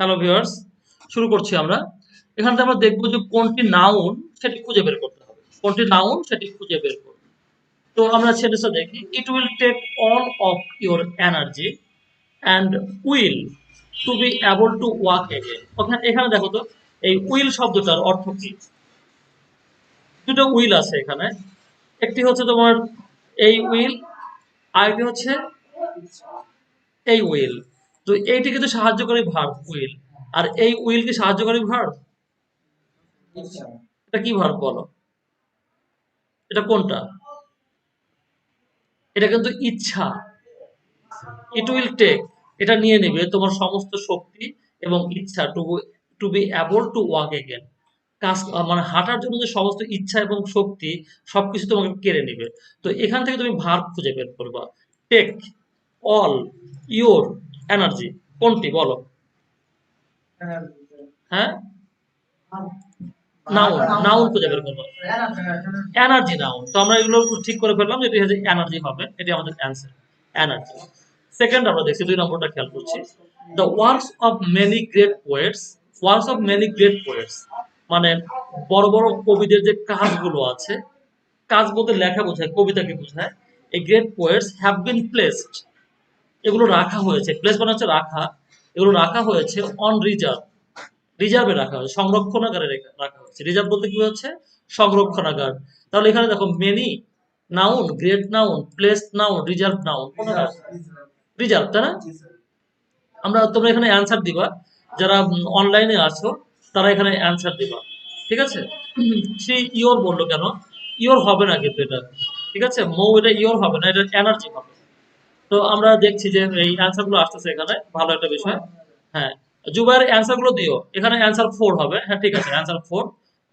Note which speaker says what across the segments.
Speaker 1: Hello viewers, শুরু করছি আমরা। এখান থেকে আমরা দেখব যে কোনটি নাউন সেটি খুঁজে বের করতে হবে। কোনটি নাউন সেটি খুঁজে বের করব। তো আমরা সেন্টেন্সটা দেখি। It will take all of your energy and will to be able to walk again. এখানে দেখো তো এই উইল শব্দটার অর্থ কি? দুটো উইল আছে এখানে। একটি হচ্ছে তোমার এই উইল, আরেকটি হচ্ছে এই উইল। তো এইটি কিন্তু সাহায্যকারী ভার্ব উইল। আর এই উইল কি সাহায্যকারী ভার্ব? এটা কি ভার্ব বলো? এটা কোনটা? এটা কিন্তু ইচ্ছা। ইট উইল টেক, এটা নিয়ে নেবে তোমার সমস্ত শক্তি এবং ইচ্ছা to be able to walk again. কাজ মানে হাঁটার জন্য যে সমস্ত ইচ্ছা এবং শক্তি সবকিছু তোমাকে কেড়ে নেবে। তো এখান থেকে তুমি ভার্ব খুঁজে বের করবা। টেক, অল, ইওর, এনার্জি, কোনটি বলো? হ্যাঁ, নাউন। নাউন খুঁজে বের করবো। Energy noun. তো আমরা এগুলো ঠিক করে ফেললাম যে এটি হচ্ছে এনার্জি হবে। এটি আমাদের অ্যান্সার, এনার্জি। সেকেন্ড আমরা দেখছি, 2 নম্বরটা খেয়াল করছি। The works of many great poets, works of many great poets মানে বড় বড় কবিদের যে কাজগুলো আছে, কাজ বলতে লেখা বোঝায়, কবিতাকে বোঝায়। এই great poets have been placed, এগুলো রাখা হয়েছে। প্লেস মানে হচ্ছে রাখা। এগুলো রাখা হয়েছে অন রিজার্ভ, রিজার্ভে রাখা হয়েছে, সংরক্ষণাগারে রাখা হয়েছে। রিজার্ভ বলতে কি হচ্ছে? সংরক্ষণাগার। তাহলে এখানে দেখো many noun, great noun, place noun, reserve noun, কোনটা? রিজার্ভ, তাই না? তোমরা এখানে অ্যান্সার দিবা। যারা অনলাইনে আছো তারা এখানে অ্যান্সার দিবা। ঠিক আছে? সে ইওর বললো কেন? ইওর হবে না কিন্তু এটা। ঠিক আছে? মৌ, এটা ইওর হবে না, এটা এনার্জি হবে। তো আমরা দেখছি যে এই অ্যান্সার গুলো আসতেছে এখানে, ভালো একটা বিষয়। হ্যাঁ, জুবাইর অ্যান্সার গুলো দিও। এখানে অ্যান্সার 4 হবে। হ্যাঁ, ঠিক আছে, অ্যান্সার 4।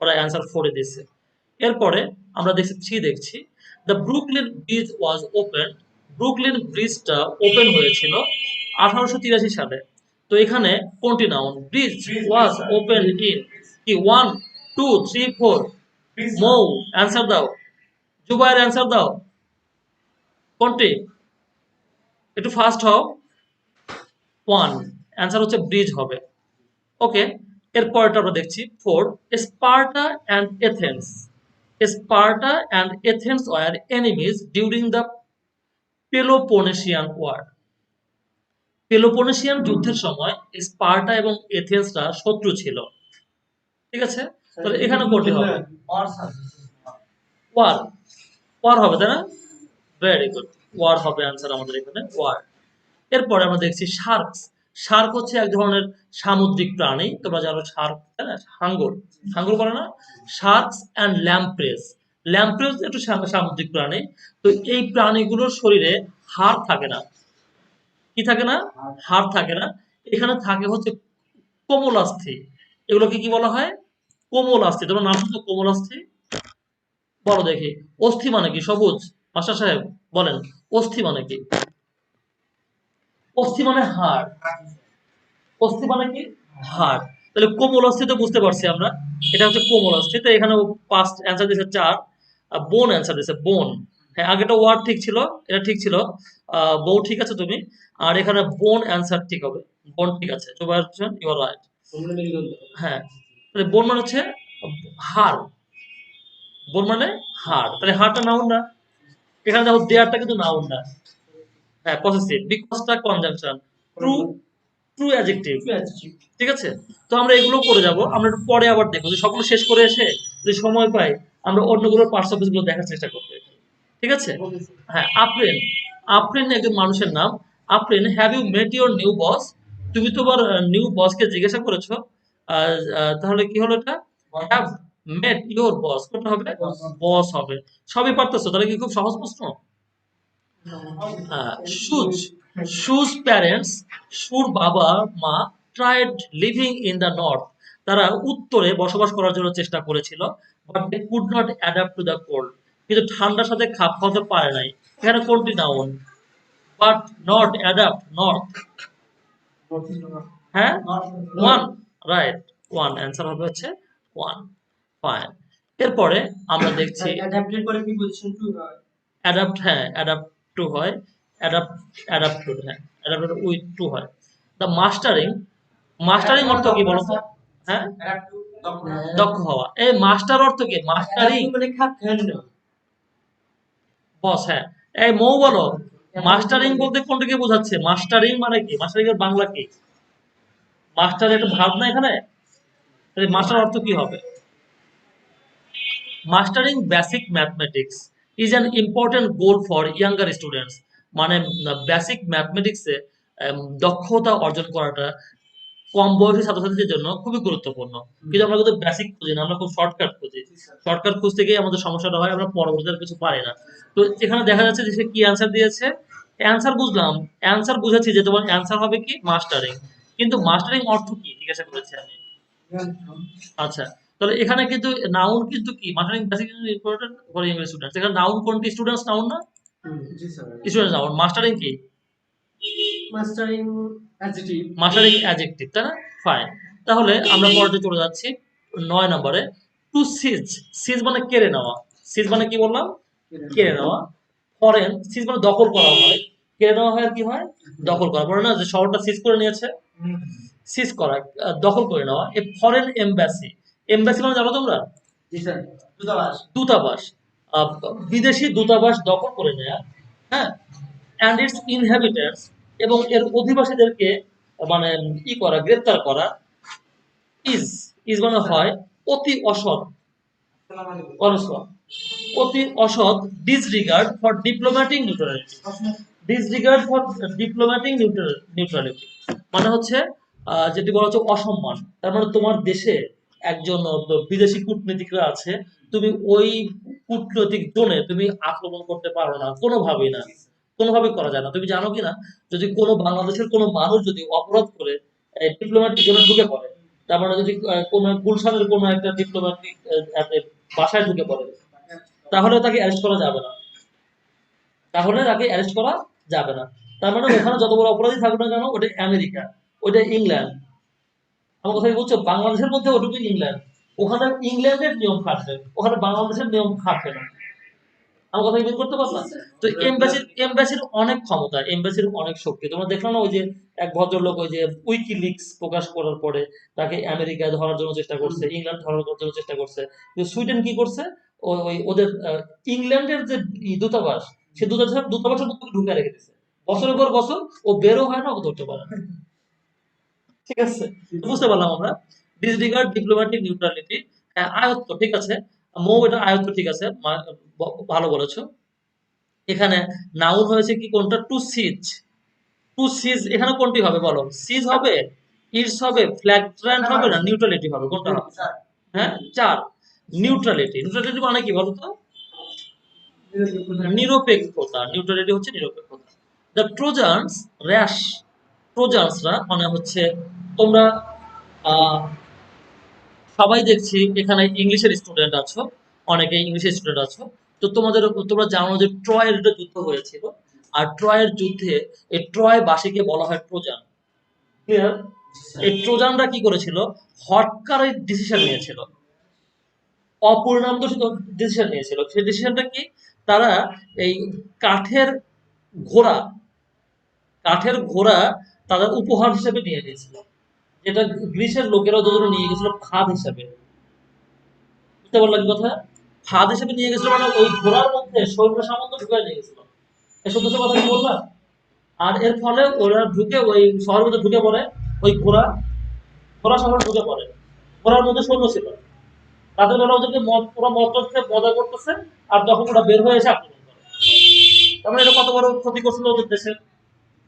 Speaker 1: ওরা অ্যান্সার 4 এ দিচ্ছে। এরপরে আমরা দেখছি 3 দেখছি। The Brooklyn bridge was open, Brooklyn ব্রিজটা ওপেন হয়েছিল 1883 সালে। তো এখানে কোনটি noun? Bridge was open in কি 1, 2, 3, 4? মৌ, অ্যান্সার দাও। জুবাইর অ্যান্সার দাও। কোনটি? একটু ফাস্ট হও। 1, অ্যান্সার হচ্ছে ব্রিজ হবে। ওকে, এর পরেরটা আমরা দেখছি 4। Sparta and Athens, Sparta and Athens were enemies during the Peloponnesian war. Peloponnesian যুদ্ধের সময় স্পার্টা এবং এথেন্সরা শত্রু ছিল। ঠিক আছে? তাহলে এখানে কোনটি হবে? ওয়ার, ওয়ার হবে, তাই না? ভেরি গুড, ওয়ার হবে অ্যান্সার আমাদের এখানে, ওয়ার। এরপরে আমরা দেখছি শার্কস। শার্ক হচ্ছে এক ধরনের সামুদ্রিক প্রাণী। তোমরা জানো শার্ক, তাই না? হাঙ্গর, হাঙ্গর বলে না? শার্কস অ্যান্ড ল্যাম্প্রেস, ল্যাম্প্রেস একটু সামুদ্রিক প্রাণী। তো এই প্রাণীগুলোর শরীরে হাড় থাকে না। কি থাকে না? হাড় থাকে না। এখানে থাকে হচ্ছে কোমলাস্থি। এগুলোকে কি বলা হয়? কোমলাস্থি। তোমার নাম শুনছো কোমলাস্থি? বলো দেখি। অস্থি মানে কি? সবুজ মাস্টার সাহেব বলেন, অস্থি মানে কি? অস্থি মানে হাড়। অস্থি মানে কি? হাড়। তাহলে কোমল অস্থি তো বুঝতে পারছি আমরা, এটা হচ্ছে কোমল অস্থি। তো এখানে পাঁচ অ্যান্সার দিয়েছে 4। বোন অ্যান্সার দিয়েছে, বোন। হ্যাঁ, আগেটা ওয়ার্ড ঠিক ছিল, এটা ঠিক ছিল। বউ ঠিক আছে তুমি। আর এখানে বোন অ্যান্সার ঠিক হবে। বোন ঠিক আছে, Zubair Hossain, you are right. হ্যাঁ, তাহলে বোন মানে হচ্ছে হাড়। বোন মানে হাড়। তাহলে হাড়টা নাউন না? এখানে দেখো দেয়ারটা কিন্তু নাউন না। হ্যাঁ, পসেসিভ, বিকজটা কনজাংশন। True, true adjective. ঠিক আছে? তো আমরা এগুলো করে যাব। আমরা একটু পরে আবার দেখবো যে সবগুলো শেষ করে এসে যদি সময় পাই আমরা অন্যগুলোর পার্টস অফ গুলো দেখার চেষ্টা করবো। ঠিক আছে? হ্যাঁ, আফরিন। আফরিন একজন মানুষের নাম। Afrin, have you met your new boss? তুমি তোমার নিউ বসকে জিজ্ঞাসা করেছো? তাহলে কি হলো এটা? হ্যাভ মেট ইউর বস, কোনটা হবে? বস হবে। সবই পারতেছো, তাহলে কি খুব সহজ প্রশ্ন? সুজ, সুজ প্যারেন্টস, সুর বাবা মা tried living in the north, তারা উত্তরে বসবাস করার জন্য চেষ্টা করেছিল। But they could not adapt to the cold, কিন্তু ঠান্ডার সাথে খাপ খাওয়াতে পারে নাই। এখানে কোনটি noun? But not adapt, north. হ্যাঁ, ওয়ান, রাইট, ওয়ান অ্যান্সার হবে হচ্ছে ওয়ান। ফাইন। এরপরে আমরা দেখছি
Speaker 2: অ্যাডাপ্টের পরে কি পজিশন 2 হয়?
Speaker 1: অ্যাডাপ্ট, হ্যাঁ অ্যাডাপ্ট টু হয়। অ্যাডাপ্ট, অ্যাডাপ্ট টু, হ্যাঁ অ্যাডাপ্ট উইথ টু হয়। দ্য মাস্টারিং মাস্টারিং অর্থ কি বলো তো? হ্যাঁ, দক্ষ হওয়া। এই মাস্টার অর্থ কি? মাস্টারিং বস। হ্যাঁ, এই মৌ বলো, মাস্টারিং বলতে কোনটাকে বোঝাচ্ছে? মাস্টারিং মানে কি? মাস্টারিং এর বাংলা কি? মাস্টার একটা ভাব না এখানে? তাহলে মাস্টার অর্থ কি হবে? Mastering basic mathematics is an important goal for younger students. মানে বেসিক ম্যাথমেটিক্সে দক্ষতা অর্জন করাটা কম বয়সী ছাত্রছাত্রীদের জন্য খুবই গুরুত্বপূর্ণ। কিন্তু আমরা কিন্তু বেসিক খুঁজি না, আমরা খুব শর্টকাট খুঁজি। শর্টকাট খুঁজতে গিয়ে আমাদের সমস্যাটা হয়, আমরা পরবর্তীতে আর কিছু পারি না। তো এখানে দেখা যাচ্ছে যে সে কি অ্যান্সার দিয়েছে। অ্যান্সার বুঝলাম, অ্যান্সার বুঝেছি যে তোমার অ্যান্সার হবে কি? মাস্টারিং। কিন্তু মাস্টারিং অর্থ কি জিজ্ঞাসা করেছি আমি। আচ্ছা, তাহলে এখানে কিন্তু নাউন কিন্তু কি? Mastering basic important for English students. এখানে নাউন কোনটি? স্টুডেন্টস নাউন না? Students noun. মাস্টারিং কি?
Speaker 2: Mastering adjective.
Speaker 1: মাস্টারিং অ্যাডজেক্টিভ, তাই না? ফাইন। তাহলে আমরা পরেরটা চলে যাচ্ছি ৯ নম্বরে। টু সিজ। সিজ মানে কেড়ে নেওয়া। সিজ মানে কি বললাম? কেড়ে নেওয়া। ফরেন সিজ মানে দখল করা হয়। কেড়ে নেওয়া হয় আর কি হয়? দখল করা। বলে না যে শহরটা সিজ করে নিয়েছে? সিজ করা, দখল করে নেওয়া। এ ফরেন এমবাসি। এমবাসি মানে জানো তোমরা? দূতাবাস। আহ, বিদেশি দূতাবাস দখল করে নেয়া। হ্যাঁ, অ্যান্ড ইটস ইনহ্যাবিটেন্টস, এবং এর অধিবাসীদেরকে মানে করা, গ্রেফতার করা। ইজ, ইজ মানে হয় অতি অসৎ, অনসৎ, অতি অসৎ। Disregard for diplomatic neutrality. Disregard for diplomatic neutrality মানে হচ্ছে যেটি বলা হচ্ছে অসম্মান। তার মানে তোমার দেশে একজন বিদেশি কূটনীতিকরা আছে, তুমি ওই কূটনৈতিক জোনে তুমি আক্রমণ করতে পারো না, কোনোভাবেই না, কোনোভাবে করা যায় না। তুমি জানো কিনা, যদি কোনো বাংলাদেশের কোনো মানুষ যদি অপরাধ করে ডিপ্লোম্যাটিক জোনে ঢুকে পড়ে, তার মানে যদি কোনো গুলশানের কোনো একটা ডিপ্লোম্যাটিক বাসায় ঢুকে পড়ে, তাহলে তাকে অ্যারেস্ট করা যাবে না। তাহলে তাকে অ্যারেস্ট করা যাবে না। তার মানে ওখানে যত বড় অপরাধী থাকুক না কেন, ওটা আমেরিকা, ওটা ইংল্যান্ড। আমার কথা কি বলছো? বাংলাদেশের মধ্যে ওটুকু ইংল্যান্ড। ওখানে ইংল্যান্ডের নিয়ম খাটবে, ওখানে বাংলাদেশের নিয়ম খাটবে না। আমার কথা কি করতে পারলাম? তো এমবাসির অনেক ক্ষমতা, এমবাসির অনেক শক্তি। তোমরা দেখলো না ওই যে এক ভদ্রলোক ওই যে উইকিলিক্স প্রকাশ করার পরে তাকে আমেরিকায় ধরার জন্য চেষ্টা করছে, ইংল্যান্ড ধরার জন্য চেষ্টা করছে। কিন্তু সুইডেন কি করছে? ওই ওদের ইংল্যান্ডের যে দূতাবাস, সে দূতাবাসের মধ্যে ঢুকে রেখে দিচ্ছে বছরের পর বছর। ও বেরো হয় না, ও ধরতে পারে না। ঠিক আছে, বুঝতে পারলাম আমরা। ডিসরিগার্ড ডিপ্লোম্যাটিক নিউট্রালিটি, আয়ত্ত, ঠিক আছে। মৌ এটা আয়ত্ত, ঠিক আছে, ভালো বলেছো। এখানে নাউন হয়েছে কি কোনটা? টু সিজ। টু সিজ এখানে কোনটি হবে বলো? সিজ হবে, ইটস হবে, ফ্ল্যাগ্রান্ট হবে, না নিউট্রালিটি হবে? কোনটা হবে? হ্যাঁ, ৪। নিউট্রালিটি। নিউট্রালিটি মানে কি বলো তো? নিরপেক্ষতা। নিউট্রালিটি হচ্ছে নিরপেক্ষতা। The Trojans rash. ট্রোজান্সরা মানে হচ্ছে তোমরা আহ সবাই দেখছি এখানে ইংলিশের স্টুডেন্ট আছো, অনেকে ইংলিশের স্টুডেন্ট আছো। তো তোমরা জানো যে ট্রয়ের একটা যুদ্ধ হয়েছিল। আর ট্রয়ের যুদ্ধে এই ট্রয় বাসীকে বলা হয় ট্রোজান। ক্লিয়ার? এই ট্রোজানরা কি করেছিল? হটকার ডিসিশন নিয়েছিল, অপরিণামদোষিত ডিসিশন নিয়েছিল। সেই ডিসিশনটা কি? তারা এই কাঠের ঘোড়া, কাঠের ঘোড়া তাদের উপহার হিসেবে নিয়ে গিয়েছিল, যেটা গ্রিসের লোকেরা ওদের জন্য নিয়ে গেছিল খাদ হিসাবে। বুঝতে পারলাম কথা? ফাঁদ হিসেবে নিয়ে গেছিল মানে ওই ঘোড়ার মধ্যে সৈন্য সামন্ত ঢুকে নিয়ে গেছিল। এই সদস্য কথা কি বললাম? আর এর ফলে ওরা ঢুকে ওই শহরের মধ্যে ঢুকে পড়ে। ওই ঘোড়া, ঘোড়া শহরে ঢুকে পড়ে। ঘোড়ার মধ্যে সৈন্য ছিল। তাদের বেলা ওদেরকে ওরা মদ খেয়ে মজা করতেছে, আর তখন ওরা বের হয়ে এসে আক্রমণ করে। তারপরে এটা কত বড় ক্ষতি করছিল ওদের দেশে।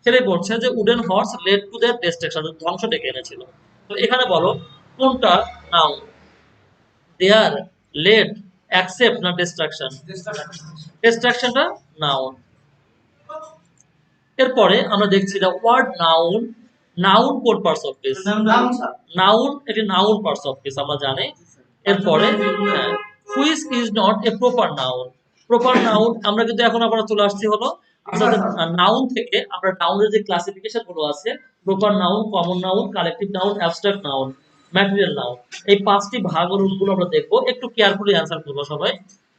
Speaker 1: সেটাই বলছে যে wooden horse led to their destruction, ধ্বংস ডেকে এনেছিল। তো এখানে বলো কোনটা নাউন? দেয়ার, লেড, অ্যাকসেপ্ট না ডিস্ট্রাকশন? ডিস্ট্রাকশনটা নাউন। এরপরে আমরা দেখছি দা ওয়ার্ড নাউন। নাউন কোন পার্টস অফ স্পিচ? নাউন এটি নাউন পার্টস অফ স্পিচ আমরা জানি। এরপরে which is not a proper noun. Proper noun আমরা কিন্তু এখন আবার চলে আসছি হলো আমাদের নাউন থেকে। আমরা নাউনের যে ক্লাসিফিকেশন গুলো আছে, proper noun, common noun, collective noun, abstract noun, material noun, এই 5টি ভাগের রূপগুলো আমরা দেখবো। একটু কেয়ারফুলি অ্যান্সার করবো সবাই।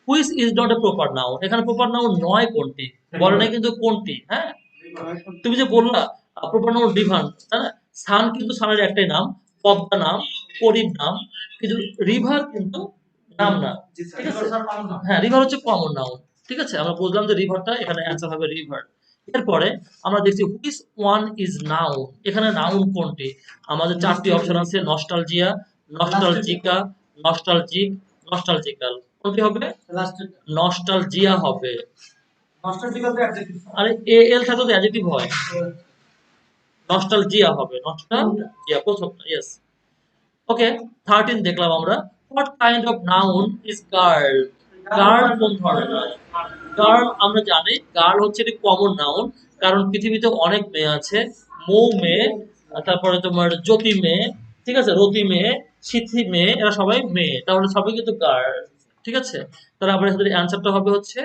Speaker 1: Which is not a proper noun, এখানে প্রপার নাউন নয় কোনটি, বলে নাই কিন্তু কোনটি। হ্যাঁ, তুমি যে বললা প্রপার নাউন ডিভান, তাই না? সান কিন্তু সানের একটাই নাম, পদ্মা নাম, করিম নাম, কিন্তু রিভার কিন্তু নাম না। ঠিক আছে, হ্যাঁ রিভার হচ্ছে কমন নাউন। ঠিক আছে, আমরা বুঝলাম যে রিভারটা, এখানে অ্যান্সার হবে রিভার। এরপরে আমরা দেখছি হুইচ ওয়ান ইজ নাউন, এখানে নাউন কোনটি? আমাদের চারটি অপশন আছে, নস্টালজিয়া, নস্টালজিকা, নস্টালজিক, নস্টালজিক্যাল। কোনটি হবে? নস্টালজিয়া হবে। আরে এ এল থাকলে তো অ্যাডজেক্টিভ হয়, নস্টালজিয়া হবে, নস্টালজিয়া প্রথমটা, ইয়েস। ওকে, 13 দেখলাম আমরা। What kind of noun is girl? Girl কোন ধরনের? গার্ল আমরা জানি গার্ল হচ্ছে একটি কমন নাউন, কারণ পৃথিবীতে অনেক মেয়ে আছে, মৌ মেয়ে, তারপরে তোমার জ্যোতি মেয়ে, ঠিক আছে, রতি মেয়ে, সিথি মেয়ে, এরা সবাই মেয়ে, তাহলে সবাই কিন্তু গার্ল। ঠিক আছে, তাহলে আমরা এখানে অ্যান্সারটা হবে হচ্ছে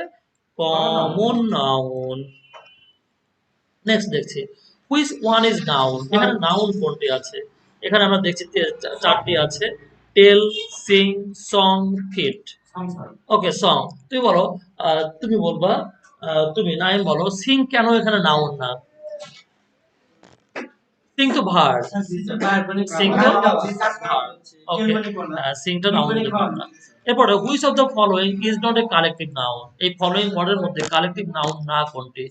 Speaker 1: কমন নাউন। নেক্সট দেখছি হুইচ ওয়ান ইজ নাউন, এখানে নাউন কোনটি আছে? এখানে আমরা দেখছি চারটি আছে, টেল, সিং, সং, ফিট। ওকে সং, তুমি বলো, তুমি বলবা, তুমি নাইম বলো, সিং কেন এখানে নাউন না? সিং তো ভার, সিং তো ভার। ওকে, সিংটা নাউন না। এরপরে which of the following is not a collective noun, এই ফলোইং ওয়ার্ডের মধ্যে কালেকটিভ নাউন না কোনটি?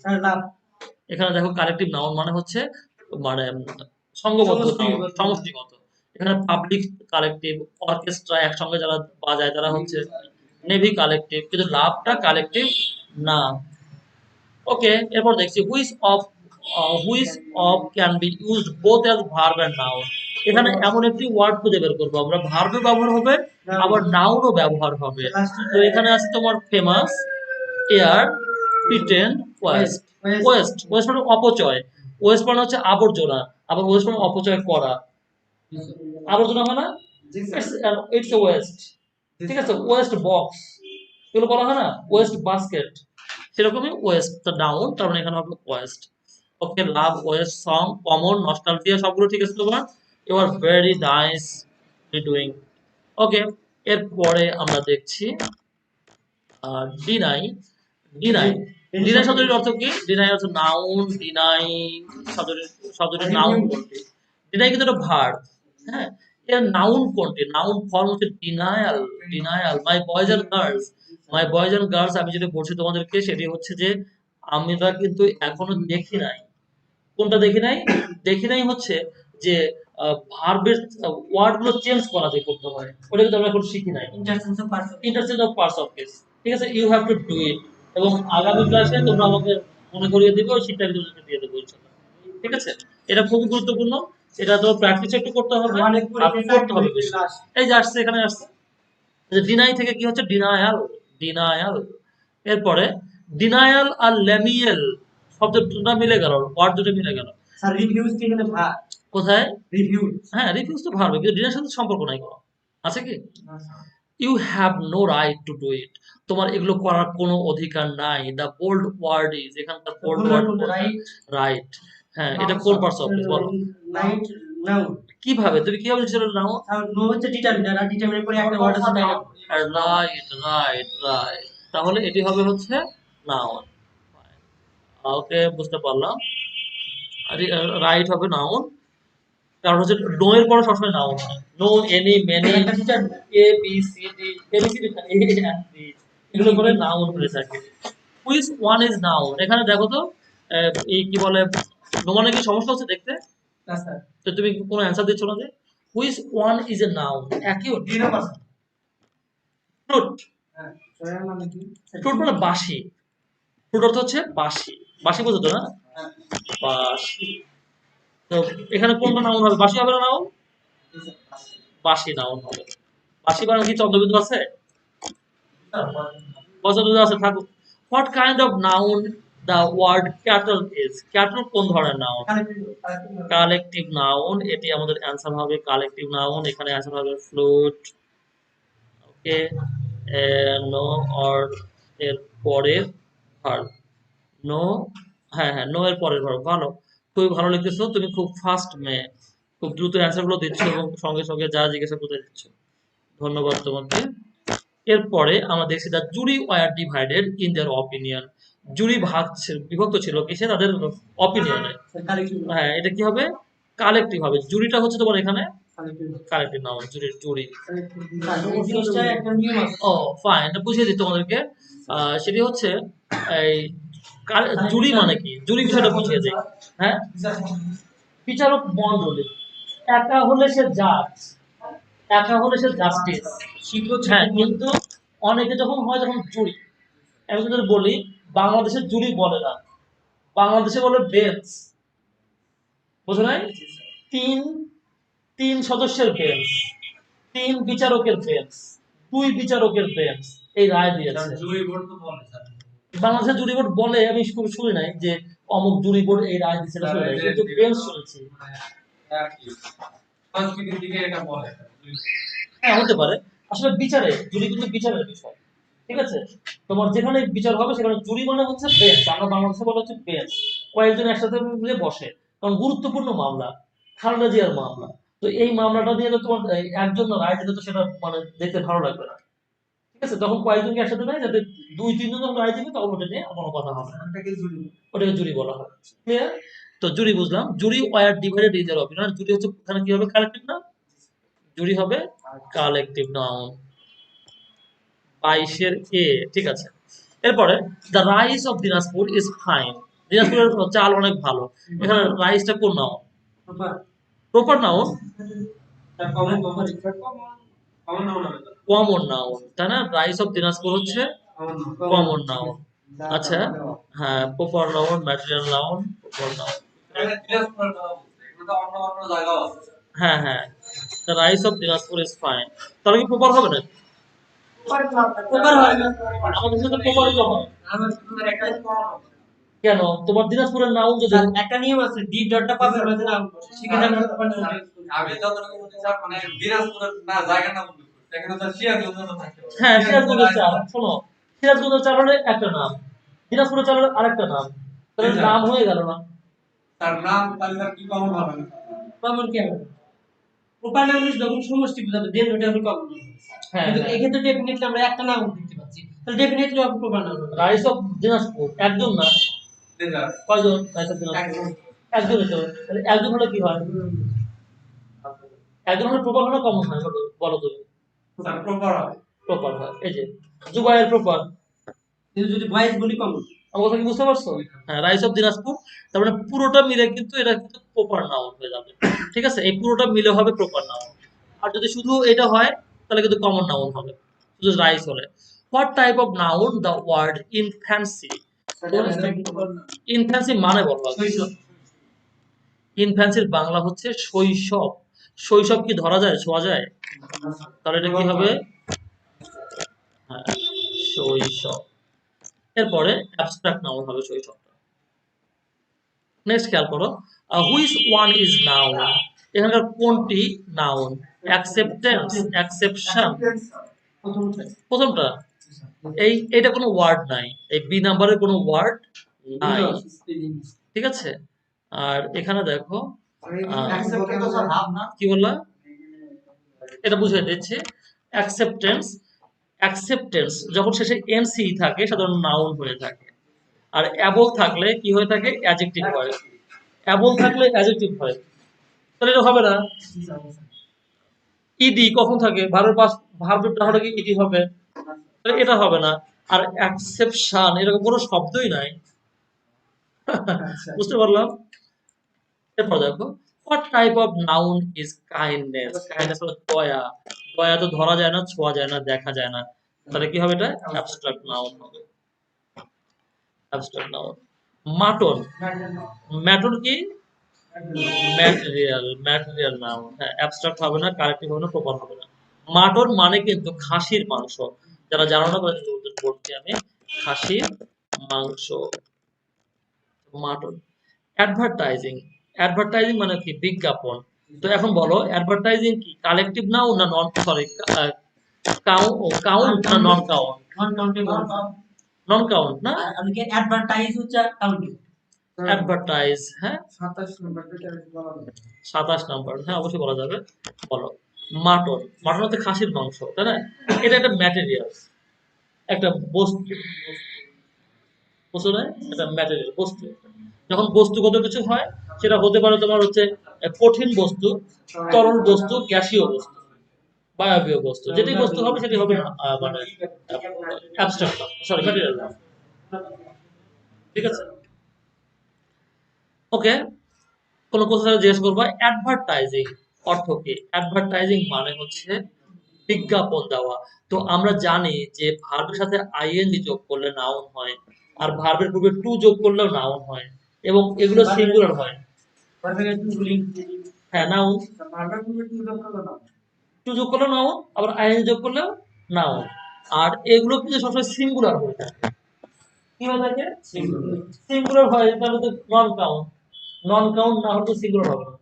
Speaker 1: এখানে দেখো কালেকটিভ নাউন মানে হচ্ছে মানে সংঘবদ্ধ নাউন, সমষ্টিগত। এখানে পাবলিক কালেকটিভ, অর্কেস্ট্রা একসঙ্গে যারা বাজায় তারা হচ্ছে নেভি কালেকটিভ, কিন্তু লাভটা কালেকটিভ না। ওকে, এরপর দেখছি which of can be used both as verb and noun, এখানে এমন একটি ওয়ার্ড খুঁজে বের করবো আমরা, ভার্বও ব্যবহার হবে আবার নাউনও ব্যবহার হবে। তো এখানে আছে তোমার famous, air, pretend, West. West মানে অপচয়, ওয়েস্ট মানে হচ্ছে আবর্জনা, আবার ওয়েস্ট মানে অপচয় করা। আবর্জনা হয় না, ইটস ওয়েস্ট। ঠিক আছে, ওয়েস্ট বক্স এগুলো বলা হয় না, ওয়েস্ট বাস্কেট, সেরকমই ওয়েস্ট দ্য নাউন, তার মানে এখানে হবে waste. Okay, love, waste, song, common, nostalgia সবগুলো ঠিক আছে তোমার, you are very nice doing. Okay, এরপরে আমরা দেখছি ডিনাই। ডিনাই, ডিনাই শব্দটির অর্থ কি? ডিনাই অর্থ নাউন, ডিনাই শব্দটির নাউন কোনটি? ডিনাই কিন্তু একটা ভার্ব, হ্যাঁ, এর নাউন কোনটি? নাউন ফর্ম হচ্ছে denial. Denial, my boys and girls, my boys and girls, আমি যেটা বলছি তোমাদেরকে সেটি হচ্ছে যে আমরা কিন্তু এখনো দেখি নাই। কোনটা দেখি নাই? দেখি নাই হচ্ছে যে ভার্বের ওয়ার্ড গুলো চেঞ্জ করা যায় করতে হয়, ওটা কিন্তু আমরা এখন শিখি নাই। Interchange of parts of speech, ঠিক আছে, you have to do it, এবং আগামী ক্লাসে তোমরা আমাকে মনে করিয়ে দিবে, ওই শিটটা আমি তোমাদেরকে দিয়ে দেবো ইনশাআল্লাহ। ঠিক আছে, এটা খুবই গুরুত্বপূর্ণ, এটা তো প্র্যাকটিস একটু করতে হবে, আপনি করতে হবে বেশি। এই যে আসছে, এখানে আসছে ডিনাই থেকে কি হচ্ছে ডিনায়াল, ডিনায়াল। এরপরে ডিনায়াল আর লেমিয়েল শব্দ দুটো মিলে গেল, ওয়ার্ড দুটো মিলে গেল।
Speaker 2: স্যার রিভিউজ কি এখানে ভার?
Speaker 1: কোথায়
Speaker 2: রিভিউ?
Speaker 1: হ্যাঁ রিফিউজ তো ভার্ব, কিন্তু ডিনার সাথে সম্পর্ক নাই কোনো, আছে কি? You have no right to do it, তোমার এগুলো করার কোনো অধিকার নাই। দ্য বোল্ড ওয়ার্ড ইজ, এখানকার বোল্ড ওয়ার্ড রাইট। হ্যাঁ, এটা কোন পার্টস অফ স্পিচ বলো?
Speaker 2: Right now.
Speaker 1: কিভাবে তুমি কিভাবে সেটা নাও?
Speaker 2: নো হচ্ছে ডিটারমিনার, আর ডিটারমিনার পরে একটা ওয়ার্ড আছে তাই না?
Speaker 1: রাইট রাইট রাইট, তাহলে এটি হবে হচ্ছে নাউন। ওকে, বুঝতে পারলাম, রাইট হবে নাউন, কারণ হচ্ছে নো এর পরে সবসময় নাউন হয়, no, any, many, A B C D, ABCD A and B, এগুলো করে নাউন হয়ে থাকে। হুইচ ওয়ান ইজ নাউন, এখানে দেখো তো এই কি বলে, নো মানে কি সমস্যা হচ্ছে দেখতে?
Speaker 2: না স্যার।
Speaker 1: তো তুমি কোনো অ্যান্সার দিচ্ছ না যে, which one is a noun, একই হচ্ছে ফ্রুট।
Speaker 2: হ্যাঁ, সোয়ার মানে কি?
Speaker 1: ফ্রুট মানে বাসি, ফ্রুট অর্থ হচ্ছে বাসি, বাসি বোঝো তো না?
Speaker 2: হ্যাঁ।
Speaker 1: বাসি, তো এখানে কোনটা নাউন হবে? বাসি হবে না নাউন? বাসি নাউন হবে। বাসি বানান কি চন্দ্রবিন্দু আছে? বজ্রবিন্দু আছে, থাকুক। What kind of noun the word cattle is, cattle কোন ধরনের নাউন? কালেকটিভ নাউন, এটি আমাদের অ্যান্সার হবে কালেকটিভ নাউন, এখানে অ্যান্সার হবে ফ্লুট। ওকে, নো অর এর পরের ভার্ব, নো, হ্যাঁ হ্যাঁ নো এর পরের ভার্ব, ভালো, খুবই ভালো লিখতেছো তুমি, খুব ফাস্ট মেয়ে, খুব দ্রুত অ্যান্সার গুলো দিচ্ছ এবং সঙ্গে সঙ্গে যা জিজ্ঞাসা করতে দিচ্ছ, ধন্যবাদ তোমাকে। এরপরে আমরা দেখছি the jury were divided in their opinion, jury বিভক্ত ছিল কিসে? তাদের অপিনিয়নে। হ্যাঁ, এটা কি হবে? কালেকটিভ হবে, জুরিটা হচ্ছে তোমার এখানে কালেকটিভ নাউন, জুরি।
Speaker 2: এই জিনিসটা একটা নিয়ম আছে।
Speaker 1: ও ফাইন, এটা বুঝিয়ে দিই তোমাদেরকে। সেটি হচ্ছে এই জুরি মানে কি, জুরি বিষয়টা বুঝিয়ে দিই। হ্যাঁ, বিচারক মণ্ডলী, একা হলে সে জাজ, একা হলে সে জাস্টিস। হ্যাঁ, কিন্তু অনেকে যখন হয় তখন জুরি। আমি যদি বলি বাংলাদেশের জুরি বলে না, বাংলাদেশে বলে বেঞ্চ, বুঝো নাই? তিন তিন সদস্যের বেঞ্চ, তিন বিচারকের বেঞ্চ, দুই বিচারকের বেঞ্চ এই রায় দিয়েছে। বাংলাদেশের জুরি বোর্ড বলে, আমি শুনি নাই যে অমুক জুরি বোর্ড এই রায় দিচ্ছে, শুনি নাই, কিন্তু বেঞ্চ শুনেছি। হ্যাঁ, হতে পারে। আসলে বিচারে জুরি কিন্তু বিচারের বিষয়, ঠিক আছে? তোমার যেখানে বিচার হবে সেখানে জুরি মানে হচ্ছে বেঞ্চ, আমরা বাংলাদেশে বলা হচ্ছে বেঞ্চ। কয়েকজন একসাথে মিলে বসে, কারণ গুরুত্বপূর্ণ মামলা, খালেদা জিয়ার মামলা। তো এই মামলাটা দিয়ে তো তোমার একজন রায় দিলে তো সেটা মানে দেখতে ভালো লাগবে না, ঠিক আছে? তখন কয়েকজনকে একসাথে নেয়, যাতে দুই তিনজন যখন রায় দিবে তখন ওটা নিয়ে কোনো কথা হবে না, ওটাকে জুরি বলা হয়। ক্লিয়ার? তো জুরি বুঝলাম, jury were divided in their opinion, jury হচ্ছে এখানে কি হবে, কালেক্টিভ না, জুরি হবে কালেক্টিভ নাউন। 22 এর এ, ঠিক আছে। এরপরে the rice of Dinajpur is fine, দিনাজপুরের চাল অনেক ভালো। এখানে রাইসটা কোন noun? Proper noun, common noun, তাই না? রাইস অফ দিনাজপুর হচ্ছে কমন নাউন। আচ্ছা, হ্যাঁ, proper noun, material noun, proper noun. হ্যাঁ হ্যাঁ, the rice of Dinajpur is fine, তাহলে কি প্রপার হবে না?
Speaker 2: প্রপার হয় না।
Speaker 1: আমাদের সাথে প্রপার হয়। কেন? তোমার দিনাজপুরের নাউন যদি
Speaker 2: স্যার একটা নিয়ম আছে, ডি ডটটা পাবে মাঝে নাম বসে, সেখানে আমরা প্রপার নাম।
Speaker 3: আমি যতটুকু বুঝি স্যার, মানে দিনাজপুরের না জায়গার নাম উল্লেখ করছি, এখানে তো সিরাজগঞ্জ থাকে।
Speaker 1: হ্যাঁ, সিরাজগঞ্জের চাল, শোনো, সিরাজগঞ্জের চাল হলে একটা নাম, দিনাজপুরের চাল হলে আরেকটা নাম, তাহলে নাম হয়ে গেল না?
Speaker 3: তার নাম তাহলে তার কি কমন হবে না?
Speaker 2: কমন কি হবে? প্রপার নাম ইজ যখন সমষ্টি বোঝাবে দেন ওটা আমরা কমন।
Speaker 1: হ্যাঁ,
Speaker 2: কিন্তু এই ক্ষেত্রে ডেফিনেটলি আমরা একটা নাম দেখতে পাচ্ছি, তাহলে ডেফিনেটলি হবে প্রপার নাম।
Speaker 1: রাইস অফ দিনাজপুর একজন না,
Speaker 3: দেদার
Speaker 1: কয়জন রাইস অফ দিনাজপুর? একজন হতে হবে, তাহলে একজন হলে কি হয়? একজন হলে প্রপার হলে কমন হয়, বলো তুমি।
Speaker 3: স্যার প্রপার হবে।
Speaker 1: প্রপার হয়, এই যে জুবাইয়ের প্রপার।
Speaker 2: কিন্তু যদি ভয়েস বলি কমন।
Speaker 1: আমার কথা কি বুঝতে পারছো? হ্যাঁ, রাইস অফ দিনাজপুর, তার মানে পুরোটা মিলে কিন্তু এটা কিন্তু প্রপার নাউন হয়ে যাবে, ঠিক আছে? এই পুরোটা মিলে হবে প্রপার নাউন। আর যদি শুধু এটা হয় তাহলে কিন্তু কমন নাউন হবে, শুধু রাইস হলে। What type of noun the word infancy? Infancy মানে বলো, ইনফ্যান্সির বাংলা হচ্ছে শৈশব। শৈশব কি ধরা যায়, ছোঁয়া যায়? তাহলে এটা কি হবে? হ্যাঁ, শৈশব। এরপরে অ্যাবস্ট্রাক্ট নাউন হবে শৈশবটা। নেক্সট খেয়াল করো, হুইচ ওয়ান ইজ নাউন, এখানকার কোনটি নাউন? অ্যাকসেপ্টেন্স, অ্যাকসেপশন, প্রথমটা। এটা কোনো ওয়ার্ড নাই, এই বি নাম্বারের কোনো ওয়ার্ড নাই, ঠিক আছে? আর এখানে দেখো, কি বললা, এটা বুঝিয়ে দিচ্ছি। অ্যাকসেপ্টেন্স, অ্যাকসেপ্টেন্স যখন শেষে এনসি থাকে সাধারণত নাউন হয়ে থাকে, আর অ্যাবল থাকলে কি হয়ে থাকে, অ্যাডজেক্টিভ হয়। অ্যাবল থাকলে অ্যাডজেক্টিভ হয়, তাহলে এটা হবে না। ইডি কখন থাকে, ভার্বটা হলে কি ইডি হবে, তাহলে এটা হবে না। আর অ্যাকসেপশন এরকম কোনো শব্দই নাই। বুঝতে পারলাম? এরপর দেখো, what type of noun is kindness? Kindness হলো দয়া। দয়া তো ধরা যায় না, ছোঁয়া যায় না, দেখা যায় না, তাহলে কি হবে, এটা অ্যাবস্ট্রাক্ট নাউন হবে। Abstract noun. মাটন, ম্যাটন কি, ম্যাটেরিয়াল, ম্যাটেরিয়াল নাউন। হ্যাঁ, অ্যাবস্ট্রাক্ট হবে না, কারেক্টিভ হবে না, প্রপার হবে না। মাটন মানে কিন্তু খাসির মাংস, যারা জানো না তাদের জন্য বলছি আমি, খাসির মাংস, মাটন। অ্যাডভার্টাইজিং, অ্যাডভার্টাইজিং মানে কি, বিজ্ঞাপন। তো এখন বলো, অ্যাডভার্টাইজিং কি কালেকটিভ নাউন না নন, সরি, কাউন্ট না নন count?
Speaker 2: Non countable.
Speaker 1: Non count না,
Speaker 2: আমি কি অ্যাডভার্টাইজ হচ্ছে কাউন্টিং।
Speaker 1: অ্যাডভার্টাইজ, হ্যাঁ
Speaker 2: 27 নম্বর থেকে বলা যাবে।
Speaker 1: 27 নম্বর, হ্যাঁ অবশ্যই বলা যাবে। বলো, মাটন, মাটন হচ্ছে খাসির মাংস, তাই না? এটা একটা ম্যাটেরিয়াল, একটা বস্তু, বুঝছো না? এটা ম্যাটেরিয়াল, বস্তু। যখন বস্তুগত কিছু হয় সেটা হতে পারে তোমার হচ্ছে কঠিন বস্তু, তরল বস্তু, গ্যাসীয় বস্তু, বায়বীয় বস্তু, যেটি বস্তু হবে সেটি হবে না মানে অ্যাবস্ট্রাক্ট, সরি ম্যাটেরিয়াল। ঠিক আছে, ওকে। কোন কোশ্চেন জিজ্ঞেস করবা, অ্যাডভার্টাইজিং অর্থ কি? অ্যাডভার্টাইজিং মানে হচ্ছে বিজ্ঞাপন দেওয়া। তো আমরা জানি যে ভার্বের সাথে আইএনজি যোগ করলে নাউন হয়, আর ভার্বের পূর্বে টু যোগ করলেও নাউন হয়, এবং এগুলো সিঙ্গুলার হয়। হ্যাঁ, নাউন। টু যোগ করলেও নাউন, আবার আইএনজি যোগ করলেও নাউন। আর এগুলো কিন্তু সবসময় সিঙ্গুলার হয়ে থাকে। কি হয়ে থাকে? সিঙ্গুলার হয়, তাহলে তো নন কাউন্ট। নন কাউন্ট না হলে তো সিঙ্গুলার হবে না।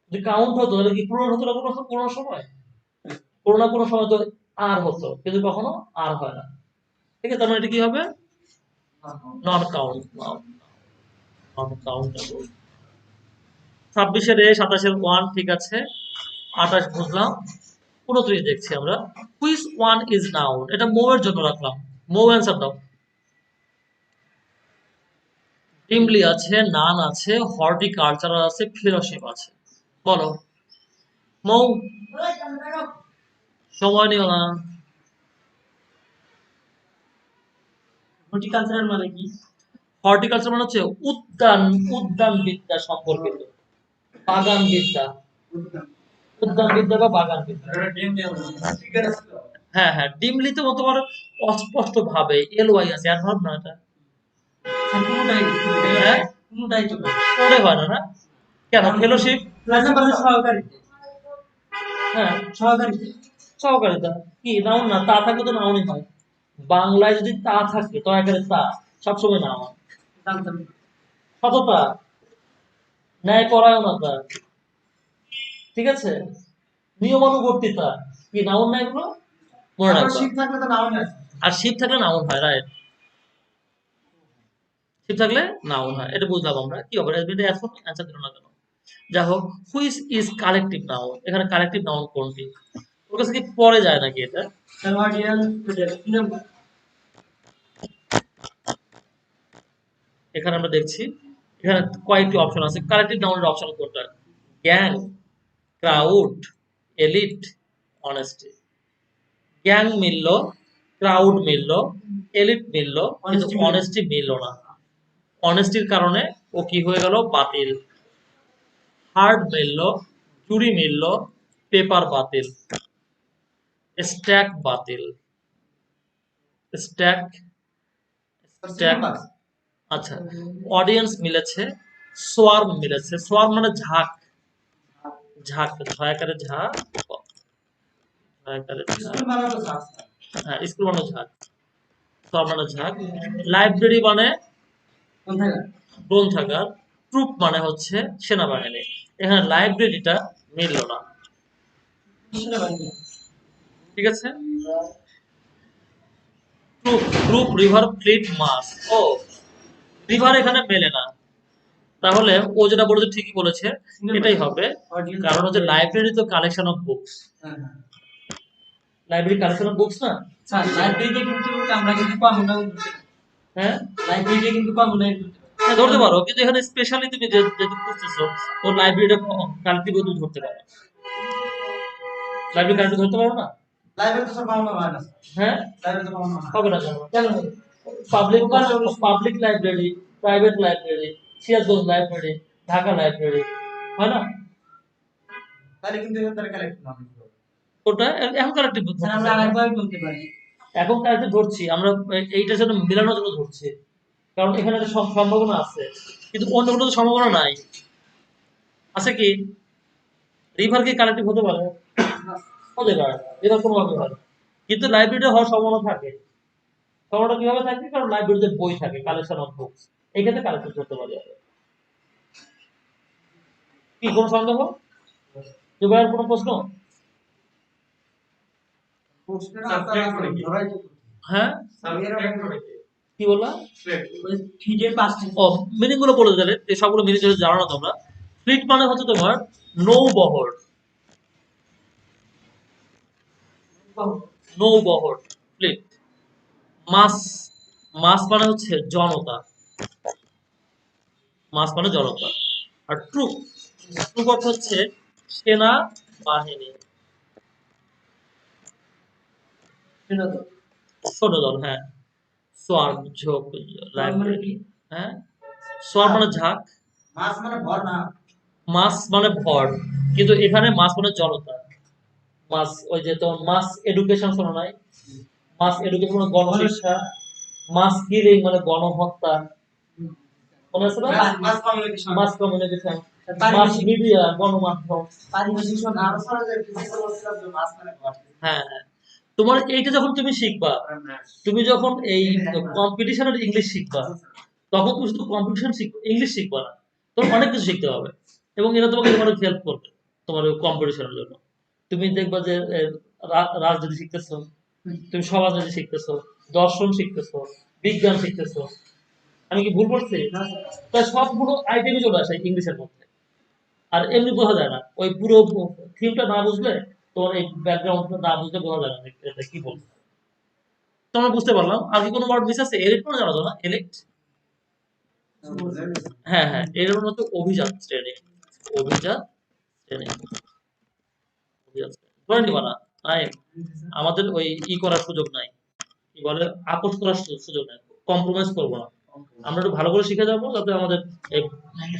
Speaker 1: যদি কাউন্ট হতো তাহলে কি পূরণ হতো না কোনো সময়? কোনো না কোনো সময় তো আর হতো, কিন্তু কখনো আর হয় না। ঠিক আছে, তার মানে এটা কি হবে? Non count, non countable. 26-এর এ, 27-এর ওয়ান, ঠিক আছে। 28 বুঝলাম। 29 দেখছি আমরা। Which one is noun? এটা মো এর জন্য রাখলাম। মো অ্যান্সার দাও। ডিমলি আছে, নান আছে, হর্টিকালচারাল আছে, ফেলোশিপ আছে। বলো মৌ, সময় নিও না।
Speaker 2: হর্টিকালচারাল মানে কি?
Speaker 1: হর্টিকালচার মানে হচ্ছে উদ্যান বিদ্যা সম্পর্কিত, বাগান বিদ্যা, উদ্যান বিদ্যা বা বাগান বিদ্যা। হ্যাঁ হ্যাঁ, ডিমলি তো তোমার অস্পষ্ট ভাবে এল ওয়াই আছে, অ্যাডভার্ব না এটা।
Speaker 2: কোনটাই
Speaker 1: হ্যাঁ,
Speaker 2: কোনটাই তো না।
Speaker 1: কোনোটাই হয় না না? কেন? ফেলোশিপ।
Speaker 2: প্লাস নাম্বার সহকারীতে,
Speaker 1: হ্যাঁ,
Speaker 2: সহকারীতে
Speaker 1: সহকারিতা কি নাউন না? তা থাকলে তো নাউনই হয়। বাংলায় যদি তা থাকে তো একেবারে তা সবসময় নাউন।
Speaker 2: জানতাম না।
Speaker 1: সততা, ন্যায়পরায়ণতা, ঠিক আছে, নিয়মানুবর্তিতা, কি নাউন না এগুলো? মনে
Speaker 2: আবার
Speaker 1: রাখবা।
Speaker 2: শিপ থাকলে তো নাও না।
Speaker 1: আর শিপ থাকলে নাউন হয়, রাইট। শিপ থাকলে নাউন হয়, এটা বুঝলাম আমরা। কি হবে এটা? এখন অ্যান্সার দিল না কেন? যা হোক, হুইচ ইজ কালেকটিভ নাউন? এখানে কালেকটিভ নাউন কোনটি? ওর কাছে কি পরে যায় নাকি এটা?
Speaker 2: সার্ভারিয়ান নাম্বার
Speaker 1: এখানে আমরা দেখছি, এখানে কয়েকটি অপশন আছে। কালেকটিভ নাউনের অপশন কোনটা? Gang, crowd, elite, honesty. Gang মিলল, ক্রাউড মিলল, এলিট মিলল, কিন্তু
Speaker 2: Honesty মিলল না।
Speaker 1: অনেস্টি মিলল না। অনেস্টির কারণে ও কি হয়ে গেল? বাতিল। হার্ড মিলল, চুরি মিলল, পেপার বাতিল, স্ট্যাক বাতিল, স্ট্যাক, স্ট্যাক। আচ্ছা, অডিয়েন্স মিলেছে, সোয়ার্ম মিলেছে। সোয়ার্ম মানে ঝাঁক, ঝাঁক, ছয়াকারে ঝাঁক, ছয়াকারে ঝাঁক।
Speaker 2: স্কুল মানে তো শাস্ত্র।
Speaker 1: হ্যাঁ, স্কুল মানে ঝাঁক, সোয়ার্ম মানে ঝাঁক। লাইব্রেরি মানে
Speaker 2: কোনটা?
Speaker 1: গ্রন্থাগার। ট্রুপ মানে হচ্ছে সেনাবাহিনী। এখানে লাইব্রেরিটা মিলল না।
Speaker 2: সেনাবাহিনী।
Speaker 1: ঠিক আছে, ট্রুপ, গ্রুপ, রিভার, ফ্লিট, মাস। ও, রিভার এখানে মেলে না। তাহলে ও যেটা বলেছে ঠিকই বলেছে, এটাই হবে। কারণ হচ্ছে লাইব্রেরি তো কালেকশন অফ বুকস,
Speaker 2: হ্যাঁ হ্যাঁ।
Speaker 1: লাইব্রেরি কালেকশন অফ বুকস না?
Speaker 2: স্যার লাইব্রেরিতে কিন্তু আমরা কিন্তু কম না।
Speaker 1: হ্যাঁ
Speaker 2: লাইব্রেরিতে কিন্তু কম না।
Speaker 1: হ্যাঁ, ধরতে পারো, কিন্তু এখানে স্পেশালি তুমি যেহেতু খুঁজতেছো, তো লাইব্রেরিটা কালেক্টিভ তুমি ধরতে পারো। লাইব্রেরি কালেক্টিভ ধরতে পারো না?
Speaker 2: লাইব্রেরি তো সব বাংলা হয় না।
Speaker 1: হ্যাঁ,
Speaker 2: লাইব্রেরি তো বাংলা হয়
Speaker 1: হবে না কেন?
Speaker 2: কেন?
Speaker 1: Public, public library, private library, Sirajganj library, Dhaka library, হয় না?
Speaker 2: তাহলে কিন্তু এখানে কালেক্ট না।
Speaker 1: ওটা এখন কালেক্টিভ
Speaker 2: স্যার আমরা আরেকবার বলতে পারি।
Speaker 1: এখন কালেক্টিভ ধরছি আমরা, এইটার সাথে মেলানোর জন্য ধরছি, কারণ এখানে একটা সম্ভাবনা আছে, কিন্তু অন্য কোনো তো সম্ভাবনা নাই। আছে কি? রিভার কি কালেক্টিভ হতে পারে? হতে পারে, রিভার কোনো ভাবে হয়, কিন্তু লাইব্রেরিতে হওয়ার সম্ভাবনা থাকে। সম্ভাবনা কিভাবে থাকে? কারণ লাইব্রেরিতে বই থাকে, কালেকশন অফ বুকস, এই ক্ষেত্রে কালেক্টিভ করতে পারি আমরা। কি কোনো সন্দেহ? দুবাইয়ের কোনো প্রশ্ন?
Speaker 2: প্রশ্নের আনসার আছে ধরাই তো।
Speaker 1: হ্যাঁ, কি বললা?
Speaker 2: ওই ফিডের পাঁচটি।
Speaker 1: ও, মিনিং গুলো বলে দিলে, এই সবগুলো মিনিং যদি জানো না তোমরা। ফ্লিট মানে হচ্ছে তোমার নৌবহর, নৌবহর, ফ্লিট। মাস, মাস মানে হচ্ছে জনতা, মাস মানে জনতা। আর ট্রুপ, ট্রুপ অর্থ হচ্ছে সেনা বাহিনী,
Speaker 2: সৈন্যদল।
Speaker 1: সৈন্যদল। হ্যাঁ, সোয়ার্ড ঝোঁক,
Speaker 2: সোয়ার্ড মানে কি?
Speaker 1: হ্যাঁ, সোয়ার্ড মানে ঝাঁক,
Speaker 2: মাস মানে ভর না।
Speaker 1: মাস মানে ভর, কিন্তু এখানে মাস মানে জনতা। মাস, ওই যে তোমার মাস এডুকেশন শোনো নাই? মাস এডুকেশন মানে গণশিক্ষা, মাস কিলিং মানে গণহত্যা, মনে আছে না?
Speaker 2: মাস কমিউনিকেশন।
Speaker 1: মাস কমিউনিকেশন, মাস
Speaker 2: পারিভাষিক।
Speaker 1: মিডিয়া, গণমাধ্যম।
Speaker 2: পারিভাষিক শব্দ আরো সরা যায় ফিজিক্যাল বলছিলাম যে মাস মানে ভর।
Speaker 1: হ্যাঁ হ্যাঁ, তোমার এইটা যখন তুমি শিখবা, তুমি যখন এই কম্পিটিশনের ইংলিশ শিখবা, তখন তুমি শুধু কম্পিটিশন শিখবে, ইংলিশ শিখবা না, তোমার অনেক কিছু শিখতে হবে, এবং এটা তোমাকে অনেক হেল্প করবে তোমার কম্পিটিশনের জন্য। তুমি দেখবা যে রাজনীতি শিখতেছো, তুমি সমাজনীতি শিখতেছো, দর্শন শিখতেছো, বিজ্ঞান শিখতেছো। আমি কি ভুল করছি? তাই সবগুলো আইটেমই চলে আসে ইংলিশের মধ্যে। আর এমনি বোঝা যায় না, ওই পুরো থিমটা না বুঝলে, তোমার এই ব্যাকগ্রাউন্ডটা না বুঝলে বোঝা যায় না যে এটা কি বলছে। তো আমরা বুঝতে পারলাম। আর কি কোনো ওয়ার্ড মিস আছে? এলিট মানে জানা যায় না, এলিট। হ্যাঁ হ্যাঁ, এর মানে হচ্ছে অভিজাত শ্রেণী, অভিজাত শ্রেণী, অভিজাত শ্রেণী। ধরে নিবা না, নাই, আমাদের ওই করার সুযোগ নাই, কি বলে, আপোষ করার সুযোগ নাই, কম্প্রোমাইজ করবো না। আমরা একটু ভালো করে শিখে যাবো, যাতে আমাদের এই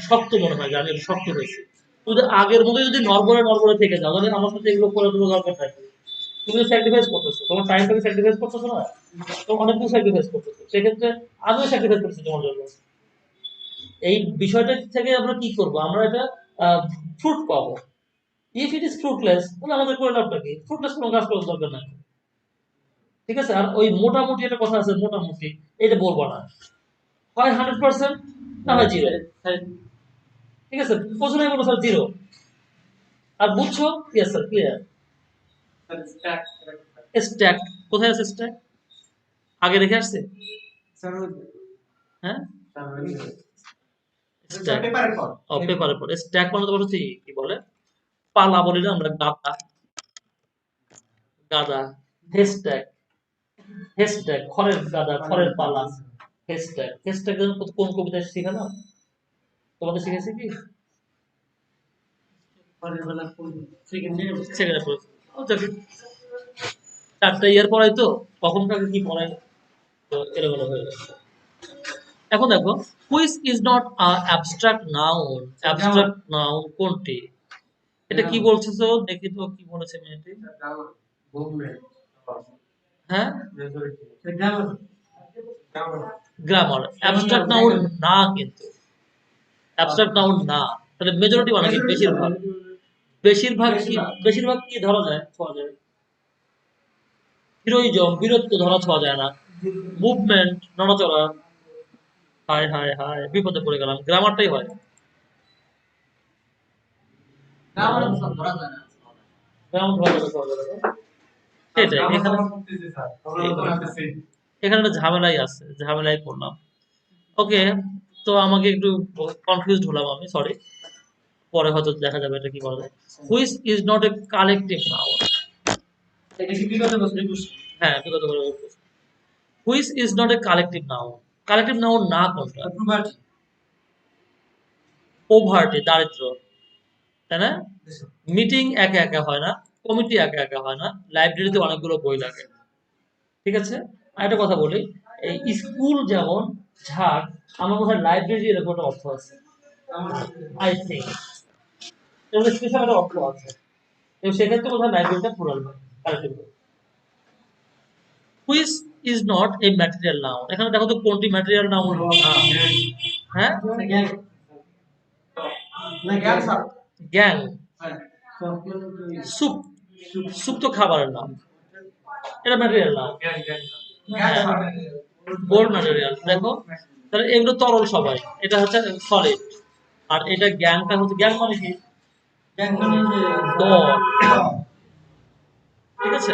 Speaker 1: শক্ত মনে হয় যে আমি একটু শক্ত হয়েছি। যদি আগের মতো যদি নড়বড়ে নড়বড়ে থেকে যাও, তাহলে আমার সাথে এগুলো করে কোনো দরকার থাকে। তুমি স্যাক্রিফাইস করতেছো, তোমার টাইমটাকে স্যাক্রিফাইস করতেছো না, তো অনেক কিছু স্যাক্রিফাইস করতেছো, সেক্ষেত্রে আমিও স্যাক্রিফাইস করছি তোমার জন্য। এই বিষয়টা থেকে আমরা কি করব, আমরা এটা ফ্রুট পাবো। ইফ ইট ইজ ফ্রুটলেস, তাহলে আমাদের করে লাভটা কি? ফ্রুটলেস কোনো কাজ করার দরকার নাই। ঠিক আছে? আর ওই মোটামুটি একটা কথা আছে, মোটামুটি এটা বলবো না, হয় 100% না হয় 0। ঠিক আছে, প্রশ্নই বলো স্যার 0, আর বুঝছো? Yes sir, clear. স্ট্যাক, কোথায় আছে স্ট্যাক? আগে রেখে আসছে? হ্যাঁ, স্ট্যাক,
Speaker 2: পেপারের পর।
Speaker 1: ও পেপারের পর। স্ট্যাক মানে তো হচ্ছে কি বলে, পালা বলি না আমরা, গাদা, গাদা, হেস্ট্যাক, হেস্ট্যাক, খড়ের গাদা, খড়ের পালা, হেস্ট্যাক। হেস্ট্যাক কোন কবিতায় শিখানো? তোমাদের শিখেছে কি?
Speaker 2: পরের বেলা পড়বো। সেকেন্ডে
Speaker 1: সেখানে পড়েছে। ও যাকে 4টা ইয়ার পড়াই তো, কখন কাকে কি পড়াই, তো এরকম হয়ে যাচ্ছে। এখন দেখো, which is not a abstract noun. Abstract noun কোনটি? এটা কি বলছে তো, দেখি তো কি বলেছে মেয়েটি। হ্যাঁ, গ্রামার। অ্যাবস্ট্রাক্ট নাউন না, কিন্তু অ্যাবস্ট্রাক্ট নাউন না। তাহলে মেজরিটি মানে কি? বেশিরভাগ। বেশিরভাগ কি, বেশিরভাগ কি ধরা যায়, ছোঁয়া যায়? হিরোইজম, বীরত্ব ধরা ছোঁয়া যায় না। মুভমেন্ট, নড়াচড়া। হায় হায় হায়, বিপদে পড়ে গেলাম, গ্রামারটাই হয়।
Speaker 2: গ্রামার সব ধরা যায় না।
Speaker 1: গ্রামার ধরা যাবে সহজে। সেটাই, এখানে এখানে একটা ঝামেলাই আছে, ঝামেলাই পড়লাম। ওকে, তো আমাকে একটু কনফিউজড হলাম আমি, সরি। পরে হয়তো দেখা যাবে এটা কি বলা যায়। Which is not a collective noun.
Speaker 2: এটা কি বিগত বছরের কোশ্চেন?
Speaker 1: হ্যাঁ, বিগত করে which is not a collective noun. Collective noun না কোনটা?
Speaker 2: প্রপার্টি।
Speaker 1: পোভার্টি, দারিদ্র, তাই না? মিটিং একা একা হয় না, কমিটি একা একা হয় না, লাইব্রেরিতে অনেকগুলো বই লাগে। ঠিক আছে, আর একটা কথা বলি, এই স্কুল যেমন ঝাড়, আমার মনে হয় লাইব্রেরি এরকম একটা অর্থ আছে, আই থিঙ্ক এর স্পেশাল একটা অর্থ আছে, এবং সেক্ষেত্রে বোধহয় লাইব্রেরিটা পুরান হয়, collective. Which is not A material noun. এখানে দেখো তো কোনটি ম্যাটেরিয়াল নাউন না। হ্যাঁ, গ্যাং, স্যুপ, স্যুপ তো খাবারের নাম, এটা ম্যাটেরিয়াল নাউন। বোল্ড ম্যাটেরিয়াল, দেখো, তাহলে এগুলো তরল সবাই, এটা হচ্ছে সলিড। আর এটা গ্যাংটা হচ্ছে, গ্যাং মানে কি? দল। ঠিক আছে,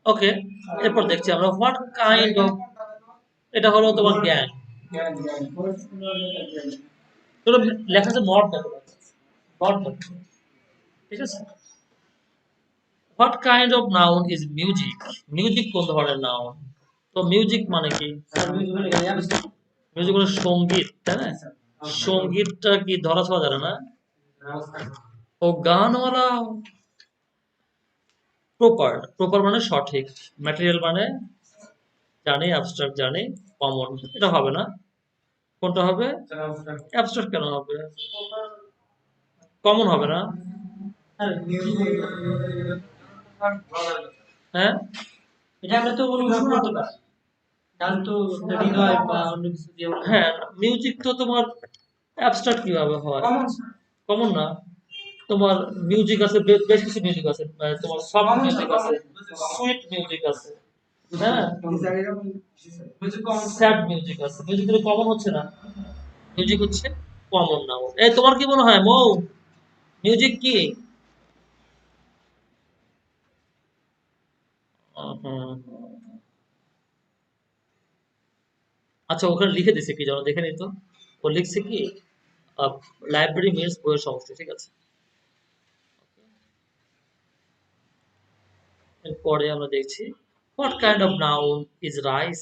Speaker 1: ওকে। এরপর দেখছি আমরা হোয়াট কাইন্ড অফ, এটা হলো তোমার গ্যাং। তোর লেখা আছে নট, দেখো নট, ঠিক আছে। What kind of noun is music. Music কোন ধরনের নাউন? তো মিউজিক মানে কি? মিউজিক মানে সঙ্গীত, তাই না? সঙ্গীতটা কি ধরা ছোঁয়া যাবে না? ও গানওয়ালা। প্রপার, প্রপার মানে সঠিক, ম্যাটেরিয়াল মানে জানি, অ্যাবস্ট্রাক্ট জানি, কমন এটা হবে না। কোনটা হবে? অ্যাবস্ট্রাক্ট কেন হবে? কমন হবে না? হ্যাঁ
Speaker 2: এটা আমরা তো অনুভব করতে পারি, গান তো একটা হৃদয় বা অন্য কিছু দিয়ে
Speaker 1: হ্যাঁ, মিউজিক তো তোমার অ্যাবস্ট্রাক্ট কিভাবে হয়? কমন না। তোমার মিউজিক আছে, বেশ কিছু মিউজিক আছে, তোমার সফট মিউজিক আছে, সুইট মিউজিক আছে, হ্যাঁ, স্যাড মিউজিক আছে। মিউজিক গুলো কমন হচ্ছে না, মিউজিক হচ্ছে কমন না। এই তোমার কি মনে হয় মৌ, মিউজিক কি? হুম। আচ্ছা, ওখানে লিখে দিছে কি যেন, দেখে নিত। ও লিখছে কি, লাইব্রেরি মিনস বইয়ের সমষ্টি, ঠিক আছে। এরপরে আমরা দেখছি what kind of noun is rice.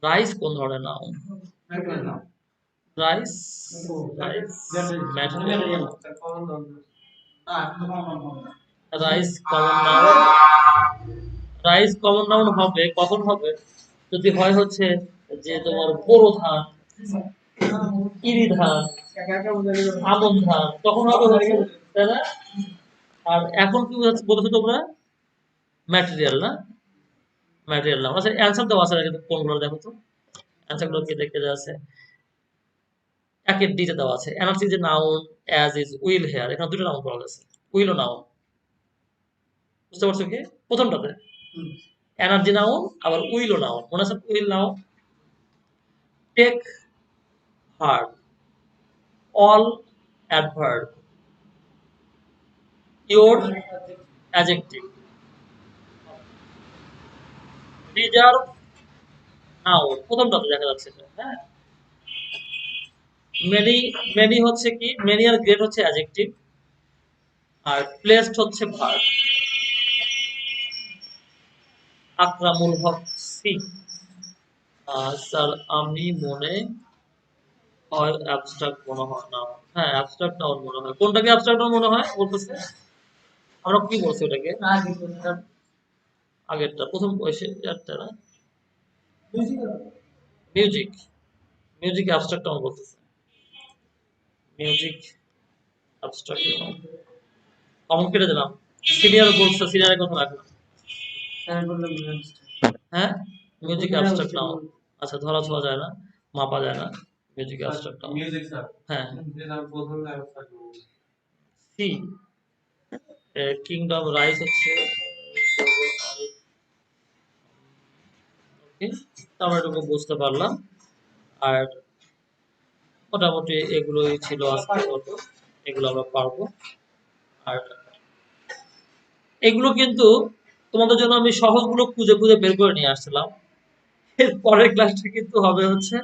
Speaker 1: Rice কোন ধরনের noun? Rice, rice material, rice common noun. Rice common noun হবে কখন হবে? যদি হয় হচ্ছে যে তোমার বোরো ধান, ইরি ধান, আমন ধান, তখন হবে হচ্ছে, তাই না? আর এখন কি বলছো তোমরা? ম্যাটেরিয়াল না? ম্যাটেরিয়াল নাম। আচ্ছা, অ্যান্সার দেওয়া আছে কিন্তু কোনগুলো দেখো তো, অ্যান্সার গুলো কি দেখতে দেওয়া আছে? একের ডিতে দেওয়া আছে এনার্জি যে noun, as is, will here, এখানে দুটো নাউন পাওয়া গেছে, উইল ও নাউন। বুঝতে পারছো কি? প্রথমটাতে এনার্জি নাউন, আবার উইল ও নাউন। মনে আছে will noun? Take, verb, all adverb, your adjective, reserve noun. প্রথমটাতে দেখা যাচ্ছে এটা, হ্যাঁ। মেনি, মেনি হচ্ছে কি, মেনি আর গ্রেট হচ্ছে অ্যাডজেক্টিভ, আর প্লেসড হচ্ছে ভার্ব। আকরামুল হক সি, স্যার আমি মনে হয় অ্যাবস্ট্রাক্ট মনে হয় না। হ্যাঁ, অ্যাবস্ট্রাক্ট নাউন মনে হয়। কোনটাকে অ্যাবস্ট্রাক্ট নাউন মনে হয় বলতেছে? আমরা কি বলছি ওটাকে? আগেরটা, প্রথম বয়সে একটা না, মিউজিক। মিউজিক অ্যাবস্ট্রাক্ট নাউন বলতেছে। Music abstract noun. কমন কেটে দিলাম। সিনিয়র বলছে, সিনিয়রের কথা রাখলাম। হ্যাঁ, মিউজিক অ্যাবস্ট্রাক্ট নাউন। আচ্ছা, ধরা ছোঁয়া যায় না, মাপা যায় না, music abstract noun.
Speaker 3: Music sir,
Speaker 1: হ্যাঁ।
Speaker 3: প্রথম
Speaker 1: সি, কিংডম রাইস হচ্ছে, ওকে, আমরা এটুকু বুঝতে পারলাম। আর মোটামুটি এগুলোই ছিল আজকের মতো, এগুলো আমরা পারবো। আর এগুলো কিন্তু তোমাদের জন্য আমি সহজগুলো খুঁজে খুঁজে বের করে নিয়ে আসছিলাম। এর পরের ক্লাসটা কিন্তু হবে হচ্ছে